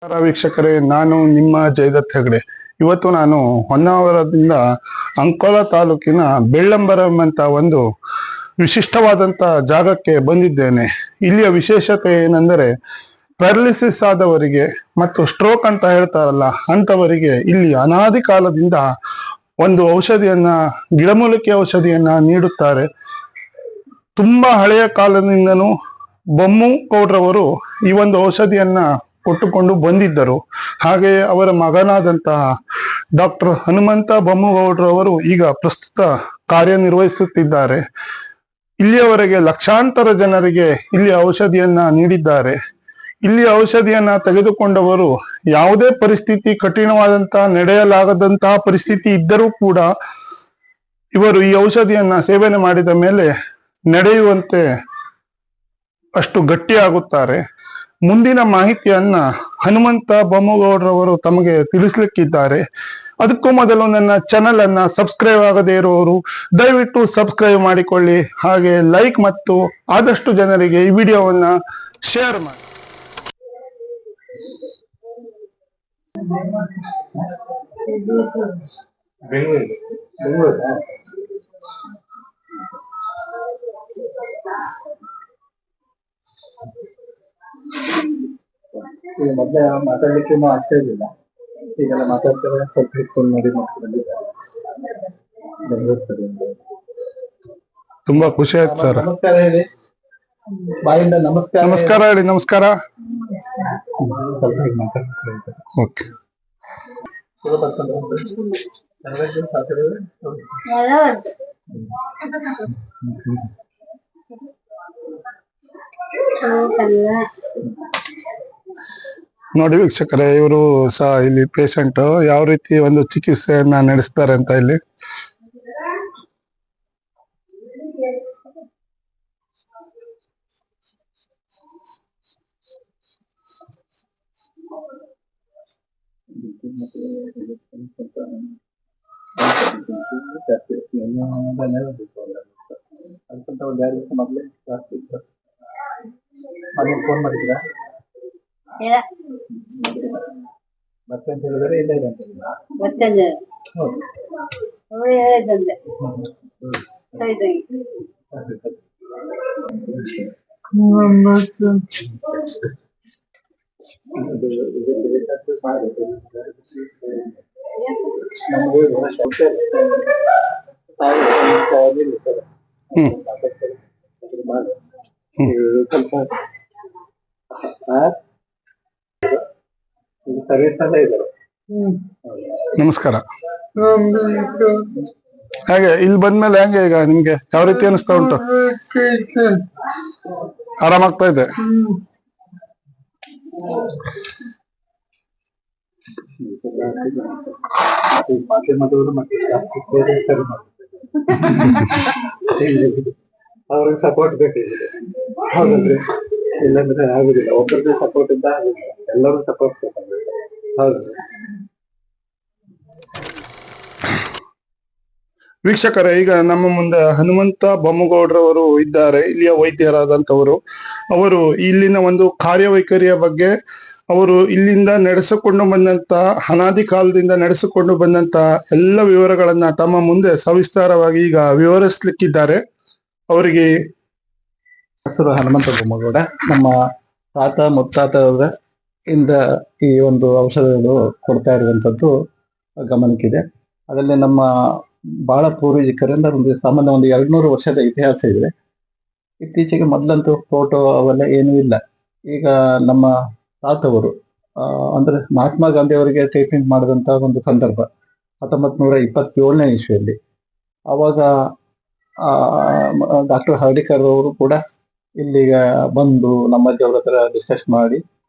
ನಮಸ್ಕಾರ ವೀಕ್ಷಕರೇ, ನಾನು ನಿಮ್ಮ ಜಯದತ್ ಹೆಗಡೆ. ಇವತ್ತು ನಾನು ಹೊನ್ನಾವರದಿಂದ ಅಂಕೋಲಾ ತಾಲೂಕಿನ ಬೆಳ್ಳಂಬರಂ ಅಂತ ಒಂದು ವಿಶಿಷ್ಟವಾದಂಥ ಜಾಗಕ್ಕೆ ಬಂದಿದ್ದೇನೆ. ಇಲ್ಲಿಯ ವಿಶೇಷತೆ ಏನೆಂದರೆ ಪ್ಯಾರಲಿಸಿಸ್ ಆದವರಿಗೆ ಮತ್ತು ಸ್ಟ್ರೋಕ್ ಅಂತ ಹೇಳ್ತಾರಲ್ಲ ಅಂಥವರಿಗೆ ಇಲ್ಲಿ ಅನಾದಿ ಕಾಲದಿಂದ ಒಂದು ಔಷಧಿಯನ್ನ, ಗಿಡಮೂಲಿಕೆ ಔಷಧಿಯನ್ನ ನೀಡುತ್ತಾರೆ. ತುಂಬಾ ಹಳೆಯ ಕಾಲದಿಂದನೂ ಬೊಮ್ಮು ಗೌಡ್ರವರು ಈ ಒಂದು ಔಷಧಿಯನ್ನ ಕೊಟ್ಟುಕೊಂಡು ಬಂದಿದ್ದರು. ಹಾಗೆಯೇ ಅವರ ಮಗನಾದಂತಹ ಡಾಕ್ಟರ್ ಹನುಮಂತ ಬೊಮ್ಮಗೌಡ್ರವರು ಈಗ ಪ್ರಸ್ತುತ ಕಾರ್ಯನಿರ್ವಹಿಸುತ್ತಿದ್ದಾರೆ. ಇಲ್ಲಿಯವರೆಗೆ ಲಕ್ಷಾಂತರ ಜನರಿಗೆ ಇಲ್ಲಿ ಔಷಧಿಯನ್ನ ನೀಡಿದ್ದಾರೆ. ಇಲ್ಲಿ ಔಷಧಿಯನ್ನ ತೆಗೆದುಕೊಂಡವರು ಯಾವುದೇ ಪರಿಸ್ಥಿತಿ, ಕಠಿಣವಾದಂತಹ ನಡೆಯಲಾಗದಂತಹ ಪರಿಸ್ಥಿತಿ ಇದ್ದರೂ ಕೂಡ ಇವರು ಈ ಔಷಧಿಯನ್ನ ಸೇವನೆ ಮಾಡಿದ ಮೇಲೆ ನಡೆಯುವಂತೆ ಅಷ್ಟು ಗಟ್ಟಿಯಾಗುತ್ತಾರೆ. ಮುಂದಿನ ಮಾಹಿತಿಯನ್ನ ಹನುಮಂತ ಬೊಮ್ಮಗೌಡ್ರವರು ತಮಗೆ ತಿಳಿಸ್ಲಿಕ್ಕಿದ್ದಾರೆ. ಅದಕ್ಕೂ ಮೊದಲು ನನ್ನ ಚಾನೆಲ್ ಅನ್ನ ಸಬ್ಸ್ಕ್ರೈಬ್ ಆಗದೇ ಇರುವವರು ದಯವಿಟ್ಟು ಸಬ್ಸ್ಕ್ರೈಬ್ ಮಾಡಿಕೊಳ್ಳಿ. ಹಾಗೆ ಲೈಕ್ ಮತ್ತು ಆದಷ್ಟು ಜನರಿಗೆ ಈ ವಿಡಿಯೋವನ್ನ ಶೇರ್ ಮಾಡಿ. ಈಗ ಮೊದಲೇ ಮಾತಾಡ್ಲಿಕ್ಕೆ ಆಗ್ತಾ ಇರ್ಲಿಲ್ಲ, ಈಗೆಲ್ಲ ಮಾತಾಡ್ತಾರೆ. ಸ್ವಲ್ಪ ಹಿಡ್ಕೊಂಡು ನೋಡಿ ತುಂಬಾ ಖುಷಿ ಆಯ್ತು ಸರ್. ನಮಸ್ಕಾರ ಹೇಳಿ, ಬಾಯಿಂದ ನಮಸ್ಕಾರ. ನಮಸ್ಕಾರ ಹೇಳಿ. ನಮಸ್ಕಾರ. ಸ್ವಲ್ಪ ಹೀಗೆ ಮಾತಾಡ್ತಾರೆ. ಓಕೆ. ನೋಡಿ ವೀಕ್ಷಕರೇ, ಇವರು ಸಹ ಇಲ್ಲಿ ಪೇಷಂಟ್ ಯಾವ ರೀತಿ ಒಂದು ಚಿಕಿತ್ಸೆಯನ್ನ ನಡೆಸ್ತಾರೆ ಅಂತ ಇಲ್ಲಿ ಅದಕ್ಕಿಂತ ಒಂದು 2 ದಿವಸ ಮೊದಲೇ ಜಾಸ್ತಿ ಫೋನ್ ಮಾಡಿದ್ದೀರಾ? ಮತ್ತೆ ಅಂತ ಹೇಳಿದ್ರೆ ಇಲ್ಲ ಇದೆ ಅಂತ ನಮಸ್ಕಾರ. ಹಾಗೆ ಇಲ್ಲಿ ಬಂದ್ಮೇಲೆ ಹೆಂಗೆ ಈಗ ನಿಮ್ಗೆ ಯಾವ ರೀತಿ ಅನಿಸ್ತಾ ಉಂಟು? ಆರಾಮಾಗ್ತಾ ಇದೆ? ಅವ್ರಿಗೆ ಸಪೋರ್ಟ್ ಬೇಕಿದೆ, ಹೌದಲ್ರಿ? ಇಲ್ಲಾಂದ್ರೆ ಆಗುದಿಲ್ಲ. ಒಬ್ಬರದ್ದು ಸಪೋರ್ಟ್ ಇಂದ ಆಗುದಿಲ್ಲ, ಎಲ್ಲರೂ ಸಪೋರ್ಟ್ ಬೇಕಾಗುತ್ತೆ. ಹೌದು ವೀಕ್ಷಕರೇ, ಈಗ ನಮ್ಮ ಮುಂದೆ ಹನುಮಂತ ಬೊಮ್ಮಗೌಡ್ರವರು ಇದ್ದಾರೆ, ಇಲ್ಲಿಯ ವೈದ್ಯರಾದಂಥವರು. ಅವರು ಇಲ್ಲಿನ ಒಂದು ಕಾರ್ಯವೈಖರಿಯ ಬಗ್ಗೆ, ಅವರು ಇಲ್ಲಿಂದ ನಡೆಸಿಕೊಂಡು ಬಂದಂತ, ಅನಾದಿ ಕಾಲದಿಂದ ನಡೆಸಿಕೊಂಡು ಬಂದಂತ ಎಲ್ಲ ವಿವರಗಳನ್ನ ತಮ್ಮ ಮುಂದೆ ಸವಿಸ್ತಾರವಾಗಿ ಈಗ ವಿವರಿಸ್ಲಿಕ್ಕಿದ್ದಾರೆ. ಅವರಿಗೆ ಹೆಸರು ಹನುಮಂತ ಬೊಮ್ಮಗೌಡ. ನಮ್ಮ ತಾತ ಮುತ್ತಾತವರ ಇಂದ ಈ ಒಂದು ಔಷಧಗಳು ಕೊಡ್ತಾ ಇರುವಂತದ್ದು ಗಮನಕ್ಕಿದೆ. ಅದರಲ್ಲಿ ನಮ್ಮ ಬಹಳ ಪೂರ್ವಜಕರಿಂದ ಒಂದು ಸಾಮಾನ್ಯ ಒಂದು 200 ವರ್ಷದ ಇತಿಹಾಸ ಇದೆ. ಇತ್ತೀಚೆಗೆ ಮೊದಲಂತೂ ಫೋಟೋ ಅವೆಲ್ಲ ಏನೂ ಇಲ್ಲ. ಈಗ ನಮ್ಮ ತಾತವರು ಅಂದ್ರೆ ಮಹಾತ್ಮ ಗಾಂಧಿ ಅವರಿಗೆ ಟ್ರೀಟ್ಮೆಂಟ್ ಮಾಡಿದಂತ ಒಂದು ಸಂದರ್ಭ 1927ನೇ ಇಸ್ವಿಯಲ್ಲಿ. ಆವಾಗ ಡಾಕ್ಟರ್ ಹರ್ಡಿಕರ್ ಅವರು ಕೂಡ ಇಲ್ಲಿಗೆ ಬಂದು ನಮ್ಮ ಅಜ್ಜಿಯವ್ರ ಹತ್ರ ಡಿಸ್ಕಸ್ ಮಾಡಿ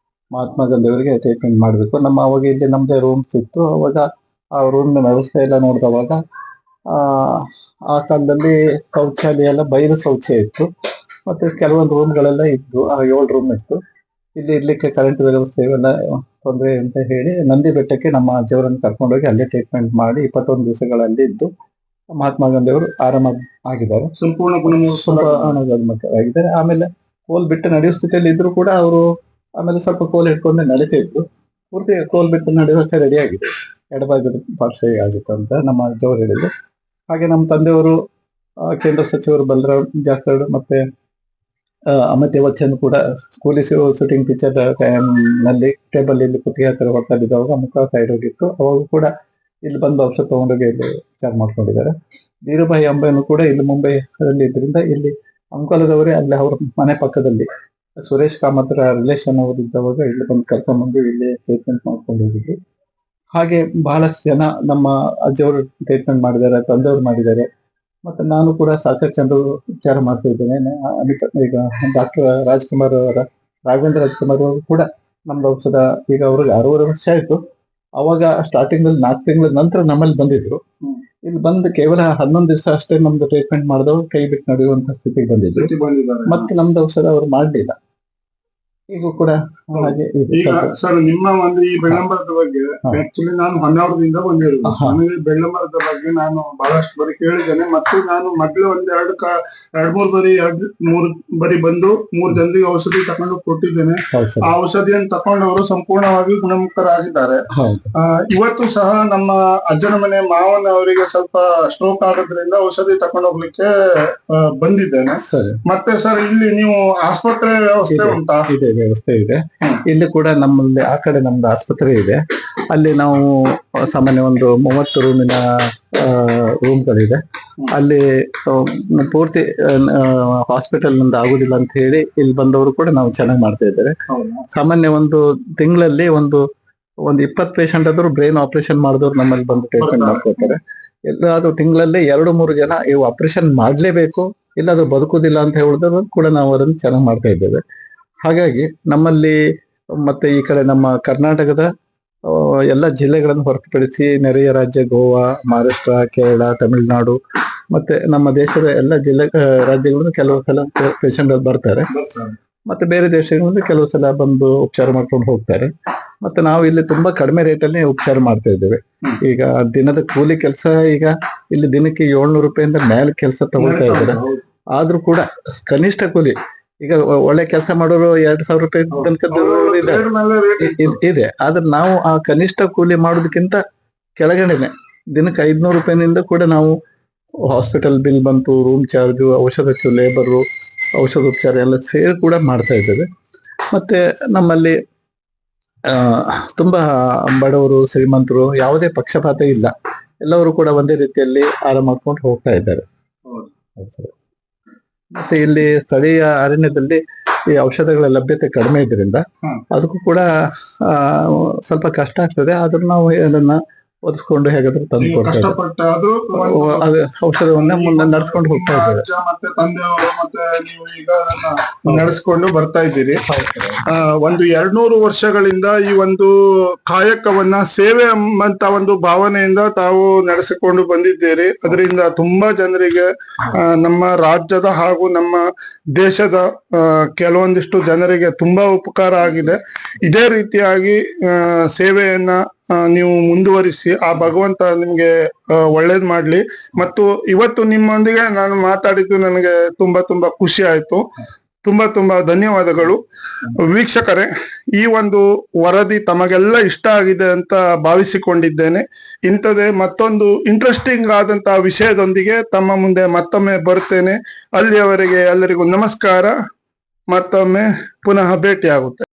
ಮಹಾತ್ಮ ಗಾಂಧಿ ಅವರಿಗೆ ಟ್ರೀಟ್ಮೆಂಟ್ ಮಾಡಬೇಕು. ಅವಾಗ ಇಲ್ಲಿ ನಮ್ದೇ ರೂಮ್ಸ್ ಇತ್ತು. ಅವಾಗ ಆ ರೂಮ್ನ ವ್ಯವಸ್ಥೆ ಎಲ್ಲ ನೋಡಿದವಾಗ ಆ ಕಾಲದಲ್ಲಿ ಶೌಚಾಲಯ ಎಲ್ಲ ಬಯಲು ಶೌಚಾಲಯ ಇತ್ತು. ಮತ್ತೆ ಕೆಲವೊಂದು ರೂಮ್ಗಳೆಲ್ಲ ಇದ್ದು, 7 ರೂಮ್ ಇತ್ತು. ಇಲ್ಲಿ ಇರ್ಲಿಕ್ಕೆ ಕರೆಂಟ್ ವ್ಯವಸ್ಥೆ ಇವೆಲ್ಲ ತೊಂದರೆ ಅಂತ ಹೇಳಿ ನಂದಿ ಬೆಟ್ಟಕ್ಕೆ ನಮ್ಮ ಅಜ್ಜಿಯವರನ್ನು ಕರ್ಕೊಂಡೋಗಿ ಅಲ್ಲೇ ಟ್ರೀಟ್ಮೆಂಟ್ ಮಾಡಿ 21 ದಿವಸಗಳಲ್ಲಿ ಇದ್ದು ಮಹಾತ್ಮ ಗಾಂಧಿ ಅವರು ಆರಾಮ ಆಗಿದ್ದಾರೆ, ಸಂಪೂರ್ಣ ಗುಣಮುಖರಾಗಿದ್ದಾರೆ. ಆಮೇಲೆ ಕೋಲ್ ಬಿಟ್ಟು ನಡೆಯುವ ಸ್ಥಿತಿಯಲ್ಲಿ ಇದ್ರು ಕೂಡ ಅವರು ಆಮೇಲೆ ಸ್ವಲ್ಪ ಕೋಲ್ ಹಿಡ್ಕೊಂಡು ನಡೀತಾ ಇದ್ರು. ಪೂರ್ತಿ ಕೋಲ್ ಬಿಟ್ಟು ನಡೆಯುವಂತೆ ರೆಡಿ ಆಗಿದೆ. ಎಡಭಾಗದ ಪಾರ್ಶ್ವ ಆಗಿತ್ತು ಅಂತ ನಮ್ಮ ಅಜ್ಜವರು ಹೇಳಿದ್ರು. ಹಾಗೆ ನಮ್ಮ ತಂದೆಯವರು ಕೇಂದ್ರ ಸಚಿವರು ಬಲರಾಮ್ ಜಾಖಡ್ ಮತ್ತೆ ಅಮಿತಾಬ್ ಬಚ್ಚನ್ ಕೂಡ ಕೂಲಿ ಶೂಟಿಂಗ್ ಪಿಕ್ಚರ್ ನಲ್ಲಿ ಟೇಬಲ್ ಇಲ್ಲಿ ಕುತ್ತಿಗೆ ಹತ್ತಿರ ಹೊಡ್ತಾ ಇದ್ದಾಗ ಮುಖ ಸೈಡ್ ಹೋಗಿತ್ತು. ಅವಾಗ ಕೂಡ ಇಲ್ಲಿ ಬಂದು ಔಷಧ ತಗೊಂಡೋಗಿ ಇಲ್ಲಿ ವಿಚಾರ ಮಾಡ್ಕೊಂಡಿದ್ದಾರೆ. ಧೀರುಭಾಯಿ ಅಂಬೆನು ಕೂಡ ಇಲ್ಲಿ ಮುಂಬೈನಲ್ಲಿ ಇದ್ರಿಂದ ಇಲ್ಲಿ ಅಂಕೋಲದವರೇ ಅಲ್ಲಿ ಅವ್ರ ಮನೆ ಪಕ್ಕದಲ್ಲಿ ಸುರೇಶ್ ಕಾಮತ್ ರಿಲೇಷನ್ ಅವರು ಇದ್ದವಾಗ ಇಲ್ಲಿ ಬಂದು ಕರ್ಕೊಂಡ್ಬಂದು ಇಲ್ಲಿ ಟ್ರೀಟ್ಮೆಂಟ್ ಮಾಡ್ಕೊಂಡು ಹೋಗಿದ್ವಿ. ಹಾಗೆ ಬಹಳಷ್ಟು ಜನ ನಮ್ಮ ಅಜ್ಜವರು ಟ್ರೀಟ್ಮೆಂಟ್ ಮಾಡಿದ್ದಾರೆ, ತಂದೆಯವರು ಮಾಡಿದ್ದಾರೆ. ಮತ್ತೆ ನಾನು ಕೂಡ ಸಾಕಷ್ಟು ಜನರು ವಿಚಾರ ಮಾಡ್ತಾ ಇದ್ದೇನೆ. ಈಗ ಡಾಕ್ಟರ್ ರಾಜ್ಕುಮಾರ್ ಅವರ ರಾಘವೇಂದ್ರ ರಾಜ್ಕುಮಾರ್ ಅವರು ಕೂಡ ನಮ್ದು ಔಷಧ ಈಗ ಅವ್ರಿಗೆ 60 ವರ್ಷ ಆಯ್ತು. ಅವಾಗ ಸ್ಟಾರ್ಟಿಂಗ್ ಅಲ್ಲಿ 4 ತಿಂಗಳ ನಂತರ ನಮ್ಮಲ್ಲಿ ಬಂದಿದ್ರು. ಇಲ್ಲಿ ಬಂದು ಕೇವಲ 11 ದಿವಸ ಅಷ್ಟೇ ನಮ್ದು ಟ್ರೀಟ್ಮೆಂಟ್ ಮಾಡಿದವರು ಕೈ ಬಿಟ್ಟು ನಡೆಯುವಂತ ಸ್ಥಿತಿಗೆ ಬಂದಿದ್ರು. ಮತ್ತೆ ನಮ್ದು ಔಷಧ ಅವ್ರು ಮಾಡ್ಲಿಲ್ಲ. ಈಗ ಕೂಡ ಹಾಗೆ ಇದೆ. ಈಗ ಸರ್ ನಿಮ್ಮ ಒಂದು ಈ ಬೆಳ್ಳಂಬರದ ಬಗ್ಗೆ ಆಕ್ಚುಲಿ ನಾನು ಹೊನ್ನಾವರದಿಂದ ಬಂದಿರೋದು. ನನಗೆ ಬೆಳ್ಳಂಬರದ ಬಗ್ಗೆ ನಾನು ಬಹಳಷ್ಟು ಬರಿ ಕೇಳಿದ್ದೇನೆ. ಮತ್ತು ನಾನು ಮೊದಲು ಮೂರು ಬರಿ ಬಂದು 3 ಜನರಿಗೆ ಔಷಧಿ ತಕೊಂಡು ಕೊಟ್ಟಿದ್ದೇನೆ. ಆ ಔಷಧಿಯನ್ನು ತಕೊಂಡವರು ಸಂಪೂರ್ಣವಾಗಿ ಗುಣಮುಖರಾಗಿದ್ದಾರೆ. ಇವತ್ತು ಸಹ ನಮ್ಮ ಅಜ್ಜನ ಮನೆ ಮಾವನ ಅವರಿಗೆ ಸ್ವಲ್ಪ ಸ್ಟ್ರೋಕ್ ಆಗೋದ್ರಿಂದ ಔಷಧಿ ತಕೊಂಡು ಹೋಗ್ಲಿಕ್ಕೆ ಬಂದಿದ್ದೇನೆ. ಮತ್ತೆ ಸರ್ ಇಲ್ಲಿ ನೀವು ಆಸ್ಪತ್ರೆ ವ್ಯವಸ್ಥೆ ಉಂಟಾ? ವ್ಯವಸ್ಥೆ ಇದೆ. ಇಲ್ಲಿ ಕೂಡ ನಮ್ಮಲ್ಲಿ ಆ ಕಡೆ ನಮ್ದು ಆಸ್ಪತ್ರೆ ಇದೆ. ಅಲ್ಲಿ ನಾವು ಸಾಮಾನ್ಯ ಒಂದು 30 ರೂಮಿನ ರೂಮ್ಗಳಿದೆ. ಅಲ್ಲಿ ಪೂರ್ತಿ ಹಾಸ್ಪಿಟಲ್ ನಿಂದ ಆಗುದಿಲ್ಲ ಅಂತ ಹೇಳಿ ಇಲ್ಲಿ ಬಂದವರು ಕೂಡ ನಾವು ಚೆನ್ನಾಗಿ ಮಾಡ್ತಾ ಇದ್ದೇವೆ. ಸಾಮಾನ್ಯ ಒಂದು ತಿಂಗಳಲ್ಲಿ ಒಂದು 20 ಪೇಷಂಟ್ ಆದ್ರೂ ಬ್ರೈನ್ ಆಪರೇಷನ್ ಮಾಡಿದವ್ರು ನಮ್ಮಲ್ಲಿ ಬಂದು ಟ್ರೀಟ್ಮೆಂಟ್ ಮಾಡ್ಕೊತಾರೆ. ಎಲ್ಲಾದ್ರೂ ತಿಂಗಳಲ್ಲಿ 2-3 ಜನ ಇವು ಆಪರೇಷನ್ ಮಾಡ್ಲೇಬೇಕು ಇಲ್ಲಾದ್ರೂ ಬದುಕುದಿಲ್ಲ ಅಂತ ಹೇಳಿದ್ರು ಕೂಡ ನಾವು ಅದನ್ನು ಚೆನ್ನಾಗಿ ಮಾಡ್ತಾ ಇದ್ದೇವೆ. ಹಾಗಾಗಿ ನಮ್ಮಲ್ಲಿ ಮತ್ತೆ ಈ ಕಡೆ ನಮ್ಮ ಕರ್ನಾಟಕದ ಎಲ್ಲ ಜಿಲ್ಲೆಗಳನ್ನು ಹೊರತುಪಡಿಸಿ ನೆರೆಯ ರಾಜ್ಯ ಗೋವಾ, ಮಹಾರಾಷ್ಟ್ರ, ಕೇರಳ, ತಮಿಳುನಾಡು ಮತ್ತೆ ನಮ್ಮ ದೇಶದ ಎಲ್ಲ ರಾಜ್ಯಗಳನ್ನು ಕೆಲವು ಸಲ ಪೇಷಂಟ್ ಬರ್ತಾರೆ. ಮತ್ತೆ ಬೇರೆ ದೇಶಗಳಿಂದ ಕೆಲವು ಸಲ ಬಂದು ಉಪಚಾರ ಮಾಡ್ಕೊಂಡು ಹೋಗ್ತಾರೆ. ಮತ್ತೆ ನಾವು ಇಲ್ಲಿ ತುಂಬಾ ಕಡಿಮೆ ರೇಟಲ್ಲಿ ಉಪಚಾರ ಮಾಡ್ತಾ ಇದ್ದೇವೆ. ಈಗ ದಿನದ ಕೂಲಿ ಕೆಲಸ ಈಗ ಇಲ್ಲಿ ದಿನಕ್ಕೆ 700 ರೂಪಾಯಿಂದ ಮೇಲೆ ಕೆಲಸ ತಗೊಳ್ತಾ ಇದ್ದಾರೆ. ಆದ್ರೂ ಕೂಡ ಕನಿಷ್ಠ ಕೂಲಿ ಈಗ ಒಳ್ಳೆ ಕೆಲಸ ಮಾಡೋರು 2000 ರೂಪಾಯಿ ತನಕ ಇದೆ. ಆದ್ರೆ ನಾವು ಆ ಕನಿಷ್ಠ ಕೂಲಿ ಮಾಡೋದಕ್ಕಿಂತ ಕೆಳಗಡೆನೆ ದಿನಕ್ಕೆ 500 ರೂಪಾಯಿನಿಂದ ಕೂಡ ನಾವು ಹಾಸ್ಪಿಟಲ್ ಬಿಲ್ ಬಂತು, ರೂಮ್ ಚಾರ್ಜು, ಔಷಧ ಲೇಬರು, ಔಷಧೋಪಚಾರ ಎಲ್ಲ ಸೇರಿ ಕೂಡ ಮಾಡ್ತಾ ಇದ್ದೇವೆ. ಮತ್ತೆ ನಮ್ಮಲ್ಲಿ ತುಂಬಾ ಬಡವರು, ಶ್ರೀಮಂತರು ಯಾವುದೇ ಪಕ್ಷಪಾತ ಇಲ್ಲ. ಎಲ್ಲವರು ಕೂಡ ಒಂದೇ ರೀತಿಯಲ್ಲಿ ಆರಾಮ ಮಾಡ್ಕೊಂಡು ಹೋಗ್ತಾ ಇದ್ದಾರೆ. ಮತ್ತೆ ಇಲ್ಲಿ ಸ್ಥಳೀಯ ಅರಣ್ಯದಲ್ಲಿ ಈ ಔಷಧಗಳ ಲಭ್ಯತೆ ಕಡಿಮೆ ಇದರಿಂದ ಅದಕ್ಕೂ ಕೂಡ ಸ್ವಲ್ಪ ಕಷ್ಟ ಆಗ್ತದೆ. ಆದ್ರೂ ನಾವು ಅದನ್ನ ಒದಿಸ್ಕೊಂಡು ಹೇಗಾದ್ರೂ ತಂದು ಕೊಡ್ತೇವೆ. ಅದು ಔಷಧವನ್ನ ಮುಂದೆ ನಡ್ಸ್ಕೊಂಡು ಹೋಗ್ತಾ ಇದ್ದೇವೆ. ಮತ್ತೆ ತಂದೆಯವರು ಮತ್ತೆ ನೀವು ಈಗ ನಡೆಸ್ಕೊಂಡು ಬರ್ತಾ ಇದ್ದೀರಿ. ಒಂದು 200 ವರ್ಷಗಳಿಂದ ಈ ಒಂದು ಕಾಯಕವನ್ನ ಸೇವೆ ಎಂಬಂತ ಒಂದು ಭಾವನೆಯಿಂದ ತಾವು ನಡೆಸಿಕೊಂಡು ಬಂದಿದ್ದೀರಿ. ಅದರಿಂದ ತುಂಬಾ ಜನರಿಗೆ ನಮ್ಮ ರಾಜ್ಯದ ಹಾಗೂ ನಮ್ಮ ದೇಶದ ಕೆಲವೊಂದಿಷ್ಟು ಜನರಿಗೆ ತುಂಬಾ ಉಪಕಾರ ಆಗಿದೆ. ಇದೇ ರೀತಿಯಾಗಿ ಸೇವೆಯನ್ನ ನೀವು ಮುಂದುವರಿಸಿ. ಆ ಭಗವಂತ ನಿಮ್ಗೆ ಒಳ್ಳೇದ್ ಮಾಡ್ಲಿ. ಮತ್ತು ಇವತ್ತು ನಿಮ್ಮೊಂದಿಗೆ ನಾನು ಮಾತಾಡಿದ್ದು ನನಗೆ ತುಂಬಾ ಖುಷಿ ಆಯ್ತು. ತುಂಬಾ ಧನ್ಯವಾದಗಳು. ವೀಕ್ಷಕರೇ, ಈ ಒಂದು ವರದಿ ತಮಗೆಲ್ಲ ಇಷ್ಟ ಆಗಿದೆ ಅಂತ ಭಾವಿಸಿಕೊಂಡಿದ್ದೇನೆ. ಇಂಥದೇ ಮತ್ತೊಂದು ಇಂಟ್ರೆಸ್ಟಿಂಗ್ ಆದಂತಹ ವಿಷಯದೊಂದಿಗೆ ತಮ್ಮ ಮುಂದೆ ಮತ್ತೊಮ್ಮೆ ಬರುತ್ತೇನೆ. ಅಲ್ಲಿಯವರೆಗೆ ಎಲ್ಲರಿಗೂ ನಮಸ್ಕಾರ. ಮತ್ತೊಮ್ಮೆ ಪುನಃ ಭೇಟಿಯಾಗುತ್ತೆ.